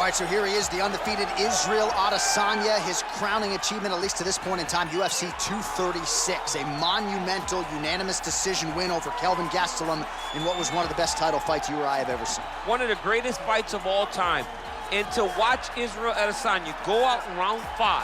All right, so here he is, the undefeated Israel Adesanya, his crowning achievement, at least to this point in time, UFC 236, a monumental unanimous decision win over Kelvin Gastelum in what was one of the best title fights you or I have ever seen. One of the greatest fights of all time. And to watch Israel Adesanya go out in round 5,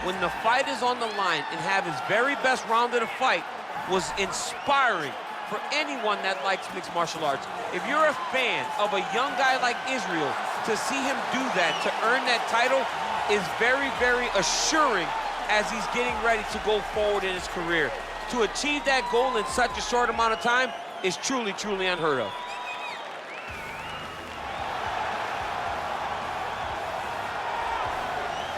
when the fight is on the line and have his very best round of the fight, was inspiring for anyone that likes mixed martial arts. If you're a fan of a young guy like Israel, to see him do that, to earn that title, is very, very assuring as he's getting ready to go forward in his career. To achieve that goal in such a short amount of time is truly, truly unheard of.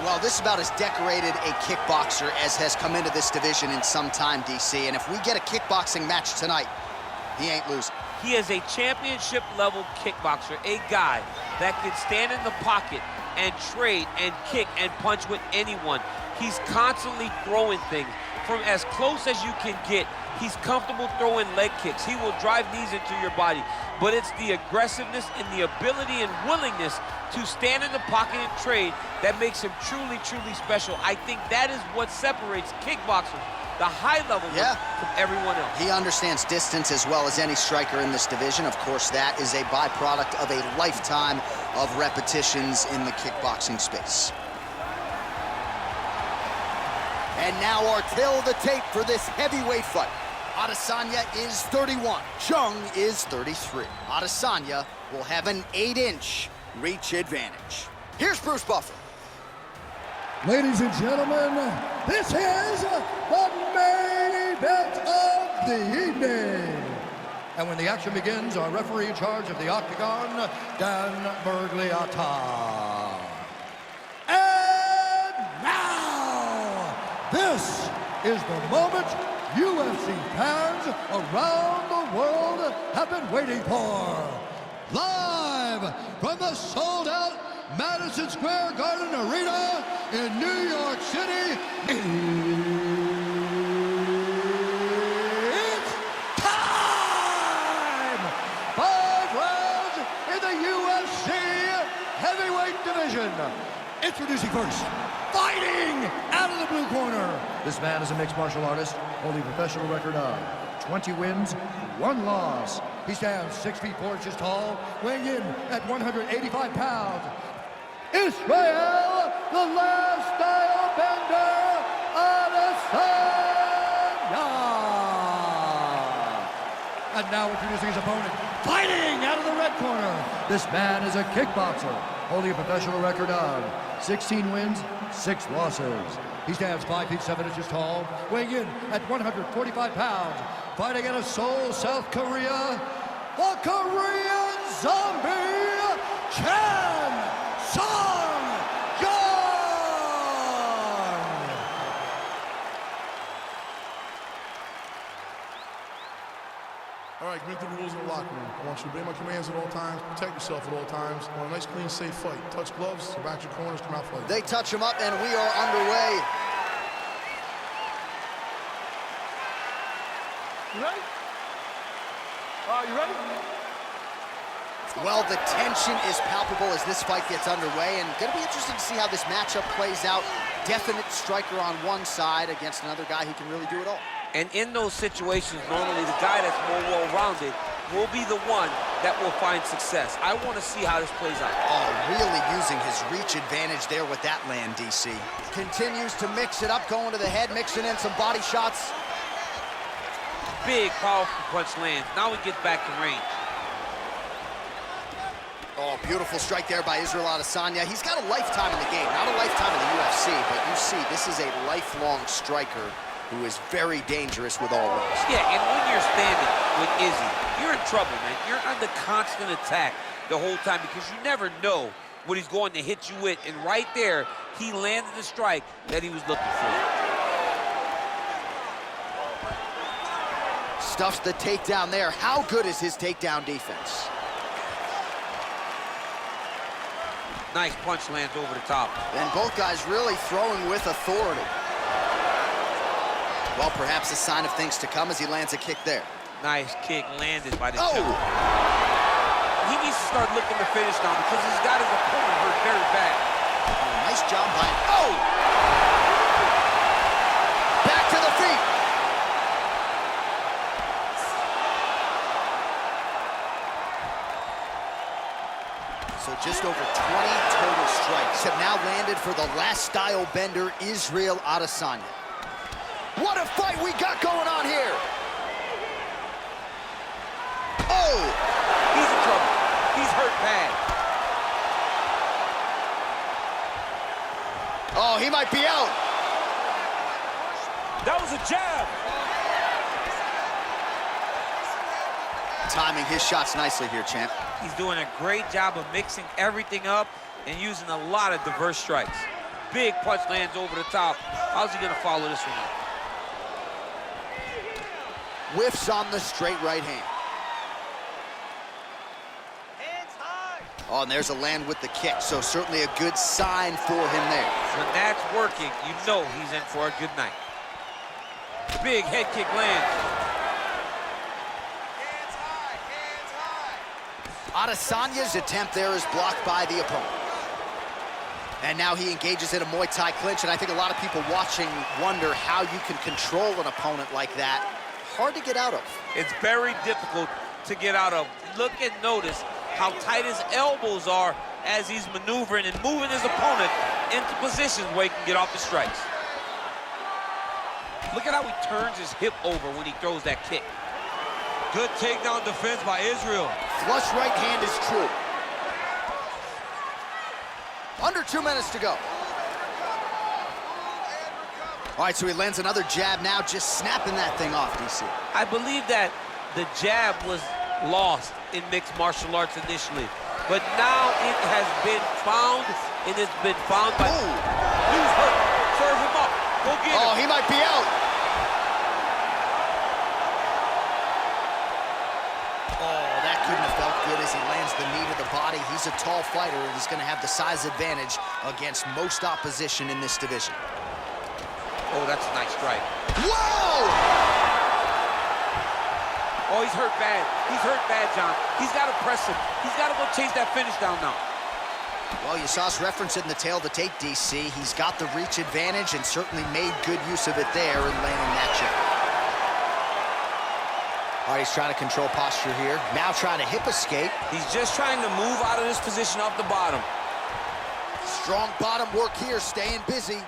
Well, this is about as decorated a kickboxer as has come into this division in some time, DC. And if we get a kickboxing match tonight, he ain't losing. He is a championship-level kickboxer, a guy that can stand in the pocket and trade and kick and punch with anyone. He's constantly throwing things from as close as you can get. He's comfortable throwing leg kicks. He will drive knees into your body. But it's the aggressiveness and the ability and willingness to stand in the pocket and trade that makes him truly, truly special. I think that is what separates kickboxers, the high level, from everyone else. He understands distance as well as any striker in this division. Of course, that is a byproduct of a lifetime of repetitions in the kickboxing space. And now our tail of the tape for this heavyweight fight. Adesanya is 31, Chung is 33. Adesanya will have an 8-inch reach advantage. Here's Bruce Buffer. Ladies and gentlemen, this is the main event of the evening. And when the action begins, our referee in charge of the Octagon, Dan Bergliata. And now, this is the moment UFC fans around the world have been waiting for. Live from the sold-out Madison Square Garden Arena in New York City, it's time! 5 rounds in the UFC heavyweight division. Introducing first, fighting out of the blue corner. This man is a mixed martial artist, holding a professional record of 20 wins, 1 loss. He stands 6 feet 4 inches tall, weighing in at 185 pounds. Israel, the last style bender, Adesanya. And now introducing his opponent, fighting out of the red corner. This man is a kickboxer, holding a professional record of 16 wins, 6 losses. He stands 5 feet 7 inches tall, weighing in at 145 pounds. Fighting out of Seoul, South Korea, the Korean Zombie, Chan Sung-Jung! All right, commit to the rules in the locker room. I want you to obey my commands at all times, protect yourself at all times. I want a nice, clean, safe fight. Touch gloves, back your corners, come out fighting. They touch him up, and we are underway. You ready? You ready? Well, the tension is palpable as this fight gets underway, and going to be interesting to see how this matchup plays out. Definite striker on one side against another guy who can really do it all. And in those situations, normally the guy that's more well-rounded will be the one that will find success. I want to see how this plays out. Oh, really using his reach advantage there with that land, DC. Continues to mix it up, going to the head, mixing in some body shots. Big, powerful punch lands. Now he gets back to range. Oh, beautiful strike there by Israel Adesanya. He's got a lifetime in the game, not a lifetime in the UFC, but you see, this is a lifelong striker who is very dangerous with all rounds. Yeah, and when you're standing with Izzy, you're in trouble, man. You're under constant attack the whole time because you never know what he's going to hit you with. And right there, he landed the strike that he was looking for. Stuffs the takedown there. How good is his takedown defense? Nice punch lands over the top. And both guys really throwing with authority. Well, perhaps a sign of things to come as he lands a kick there. Nice kick landed by the Oh! he needs to start looking to finish now because he's got his opponent hurt very bad. Oh, nice job by him. Oh! Back to the feet. So just over 20 total strikes have now landed for the last style bender, Israel Adesanya. What a fight we got going on here! Oh! He's in trouble. He's hurt bad. Oh, he might be out. That was a jab. Timing his shots nicely here, champ. He's doing a great job of mixing everything up and using a lot of diverse strikes. Big punch lands over the top. How's he gonna follow this one up? Whiffs on the straight right hand. Oh, and there's a land with the kick, so certainly a good sign for him there. When that's working, you know he's in for a good night. Big head kick lands. Adesanya's attempt there is blocked by the opponent. And now he engages in a Muay Thai clinch, and I think a lot of people watching wonder how you can control an opponent like that. Hard to get out of. It's very difficult to get out of. Look and notice how tight his elbows are as he's maneuvering and moving his opponent into positions where he can get off the strikes. Look at how he turns his hip over when he throws that kick. Good takedown defense by Israel. Flush right hand is true. Under 2 minutes to go. All right, so he lands another jab now, just snapping that thing off, DC. I believe that the jab was lost in mixed martial arts initially, but now it has been found, and it's been found by... Ooh. He's hurt. Serve him up. Go get him. Oh, he might be out. Oh, that couldn't have felt good as he lands the knee to the body. He's a tall fighter, and he's going to have the size advantage against most opposition in this division. Oh, that's a nice strike. Whoa! Oh, he's hurt bad. He's hurt bad, John. He's got to press him. He's got to go chase that finish down now. Well, you saw us reference it in the tail of the tape, DC. He's got the reach advantage and certainly made good use of it there in landing that jab. All right, he's trying to control posture here. Now trying to hip escape. He's just trying to move out of this position off the bottom. Strong bottom work here, staying busy.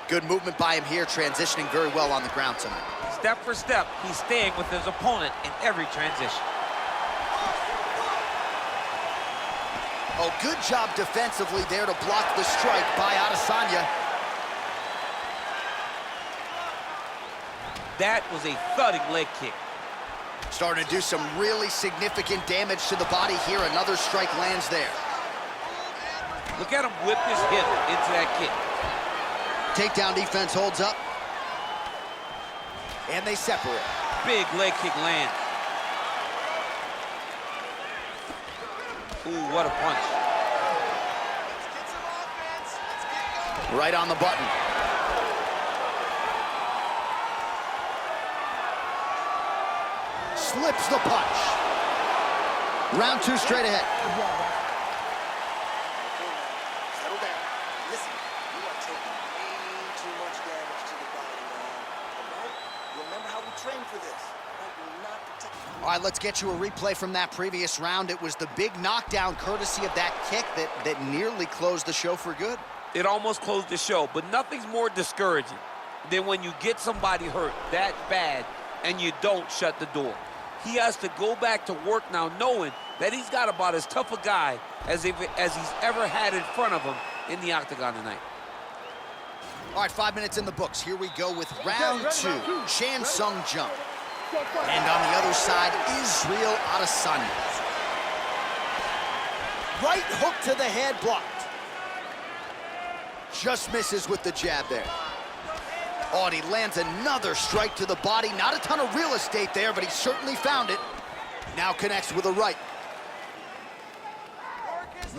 Good movement by him here, transitioning very well on the ground tonight. Step for step, he's staying with his opponent in every transition. Oh, good job defensively there to block the strike by Adesanya. That was a thudding leg kick. Starting to do some really significant damage to the body here. Another strike lands there. Look at him whip his hip into that kick. Takedown defense holds up. And they separate. Big leg kick lands. Ooh, what a punch. Right on the button. Slips the punch. Round 2 straight ahead. Settle down. Listen, you are taking way too much damage to the body, man. All right? Remember how we trained for this. All right? We're not protecting. All right, let's get you a replay from that previous round. It was the big knockdown courtesy of that kick that nearly closed the show for good. It almost closed the show, but nothing's more discouraging than when you get somebody hurt that bad and you don't shut the door. He has to go back to work now knowing that he's got about as tough a guy as he's ever had in front of him in the octagon tonight. All right, 5 minutes in the books. Here we go with round 2. Chan Sung Jung. And on the other side, Israel Adesanya. Right hook to the head, blocked. Just misses with the jab there. Oh, and he lands another strike to the body. Not a ton of real estate there, but he certainly found it. Now connects with a right.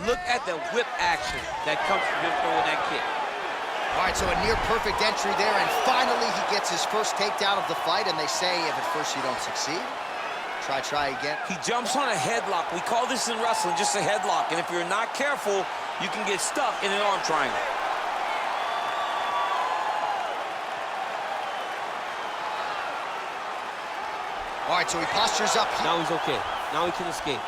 Look at the whip action that comes from him throwing that kick. All right, so a near-perfect entry there, and finally he gets his first takedown of the fight, and they say if at first you don't succeed, Try again. He jumps on a headlock. We call this in wrestling just a headlock. And if you're not careful, you can get stuck in an arm triangle. All right, so he postures up. Now he's okay. Now he can escape.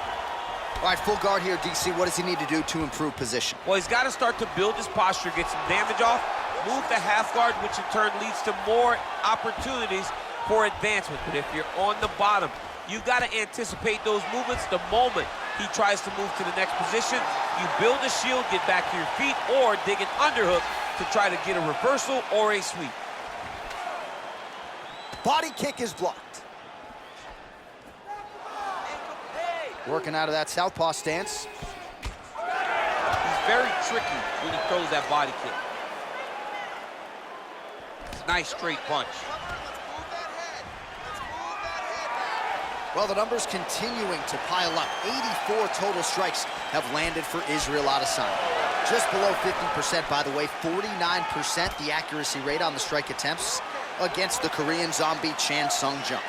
All right, full guard here, DC. What does he need to do to improve position? Well, he's got to start to build his posture, get some damage off, move the half guard, which in turn leads to more opportunities for advancement. But if you're on the bottom, you've got to anticipate those movements the moment he tries to move to the next position. You build a shield, get back to your feet, or dig an underhook to try to get a reversal or a sweep. Body kick is blocked. Working out of that southpaw stance. He's very tricky when he throws that body kick. Nice straight punch. Well, the numbers continuing to pile up. 84 total strikes have landed for Israel Adesanya. Just below 50%, by the way, 49% the accuracy rate on the strike attempts against the Korean zombie Chan Sung Jung.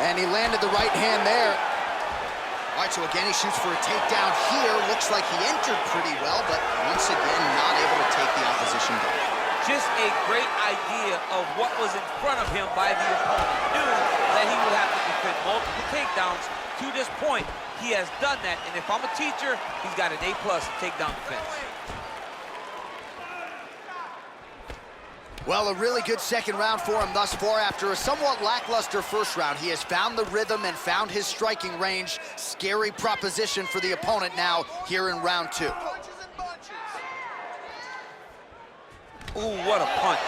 And he landed the right hand there. All right, so again, he shoots for a takedown here. Looks like he entered pretty well, but once again, not able to take the opposition down. Just a great idea of what was in front of him by the opponent. Knew that he would have to defend multiple takedowns. To this point, he has done that, and if I'm a teacher, he's got an A+ in takedown defense. Well, a really good second round for him thus far. After a somewhat lackluster first round, he has found the rhythm and found his striking range. Scary proposition for the opponent now here in round 2. Ooh, what a punch.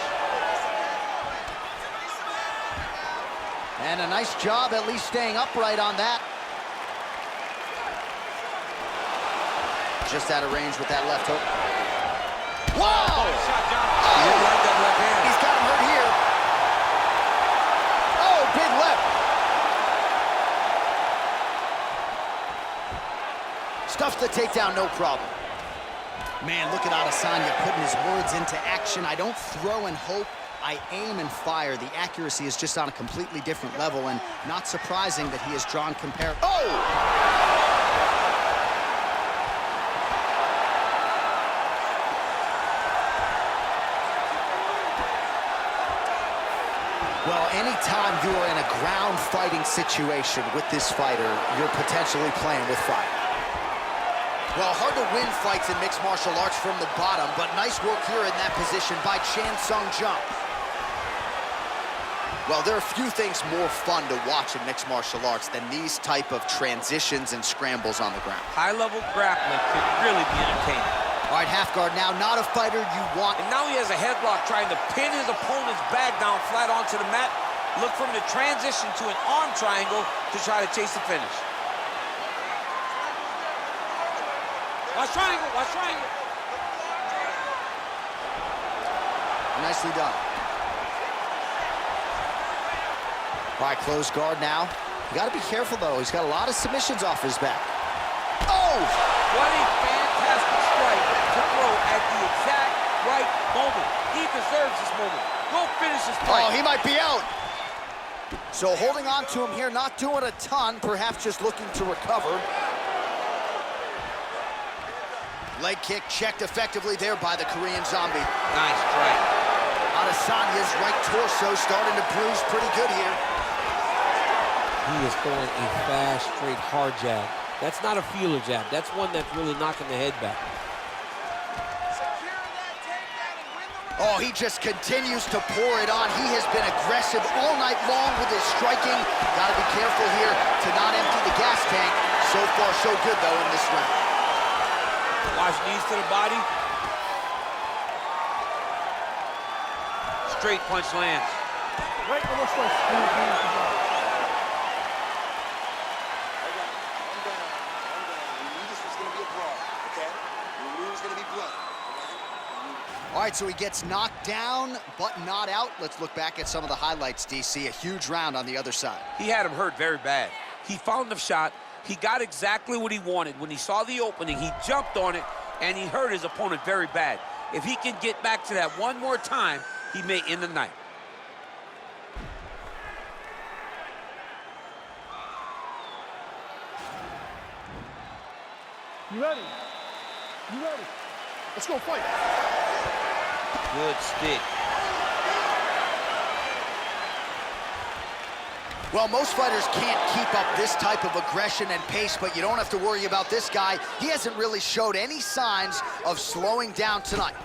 And a nice job at least staying upright on that. Just out of range with that left hook. Wow! He didn't like that left hand. He's got him hurt here. Oh, big left. Stuffs the takedown, no problem. Man, look at Adesanya putting his words into action. I don't throw and hope, I aim and fire. The accuracy is just on a completely different level, and not surprising that he has drawn Oh! Well, anytime you are in a ground fighting situation with this fighter, you're potentially playing with fire. Well, hard to win fights in mixed martial arts from the bottom, but nice work here in that position by Chan Sung Jung. Well, there are few things more fun to watch in mixed martial arts than these type of transitions and scrambles on the ground. High-level grappling can really be entertaining. All right, half guard now, not a fighter you want. And now he has a headlock trying to pin his opponent's back down flat onto the mat. Look for him to transition to an arm triangle to try to chase the finish. Watch triangle, watch triangle. Nicely done. All right, close guard now. You got to be careful, though. He's got a lot of submissions off his back. Oh! What a fantastic strike to throw at the exact right moment. He deserves this moment. Go finish this fight. Oh, he might be out. So holding on to him here, not doing a ton, perhaps just looking to recover. Leg kick checked effectively there by the Korean zombie. Nice strike. Adesanya's right torso starting to bruise pretty good here. He is throwing a fast, straight, hard jab. That's not a feeler jab. That's one that's really knocking the head back. Oh, he just continues to pour it on. He has been aggressive all night long with his striking. Got to be careful here to not empty the gas tank. So far, so good, though, in this round. Watch knees to the body. Straight punch lands. All right, so he gets knocked down, but not out. Let's look back at some of the highlights, DC. A huge round on the other side. He had him hurt very bad. He found the shot. He got exactly what he wanted. When he saw the opening, he jumped on it, and he hurt his opponent very bad. If he can get back to that one more time, he may end the night. You ready? You ready? Let's go fight. Good stick. Well, most fighters can't keep up this type of aggression and pace, but you don't have to worry about this guy. He hasn't really showed any signs of slowing down tonight.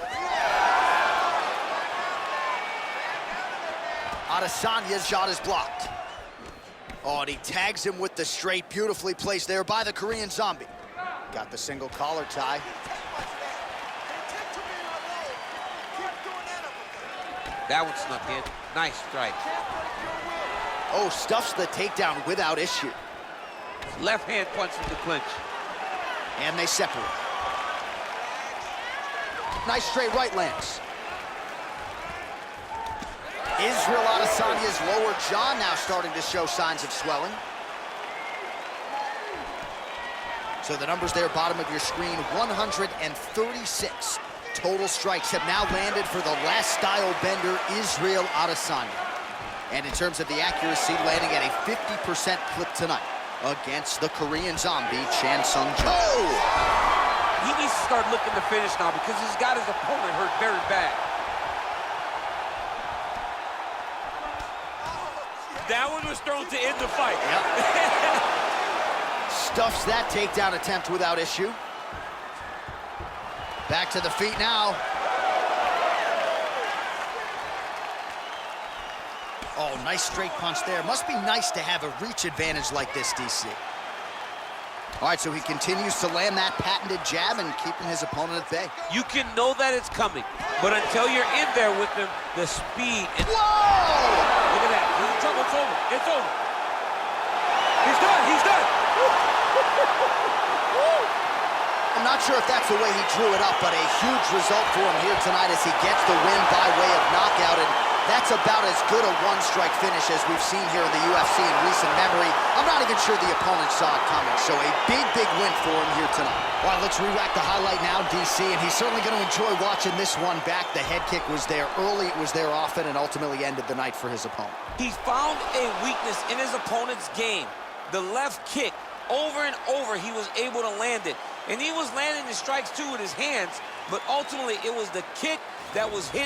Adesanya's shot is blocked. Oh, and he tags him with the straight. Beautifully placed there by the Korean Zombie. Got the single collar tie. That one snuck in. Nice strike. Oh, stuffs the takedown without issue. Left hand punch in the clinch. And they separate. Nice straight right lands. Israel Adesanya's lower jaw now starting to show signs of swelling. So the numbers there, bottom of your screen, 136 total strikes have now landed for the last style bender, Israel Adesanya. And in terms of the accuracy, landing at a 50% clip tonight against the Korean Zombie, Chan Sung Jung. Oh! He needs to start looking to finish now because he's got his opponent hurt very bad. That one was thrown to end the fight. Yep. Stuffs that takedown attempt without issue. Back to the feet now. Oh, nice straight punch there. Must be nice to have a reach advantage like this, DC. All right, so he continues to land that patented jab and keeping his opponent at bay. You can know that it's coming, but until you're in there with him, the speed and... Whoa! Look at that. He's in trouble. It's over. It's over. He's done. He's done. I'm not sure if that's the way he drew it up, but a huge result for him here tonight as he gets the win by way of knockout, and that's about as good a one-strike finish as we've seen here in the UFC in recent memory. I'm not even sure the opponent saw it coming, so a big, big win for him here tonight. All right, let's re-rack the highlight now, DC, and he's certainly going to enjoy watching this one back. The head kick was there early, it was there often, and ultimately ended the night for his opponent. He found a weakness in his opponent's game. The left kick, over and over, he was able to land it. And he was landing the strikes, too, with his hands, but ultimately it was the kick that was hidden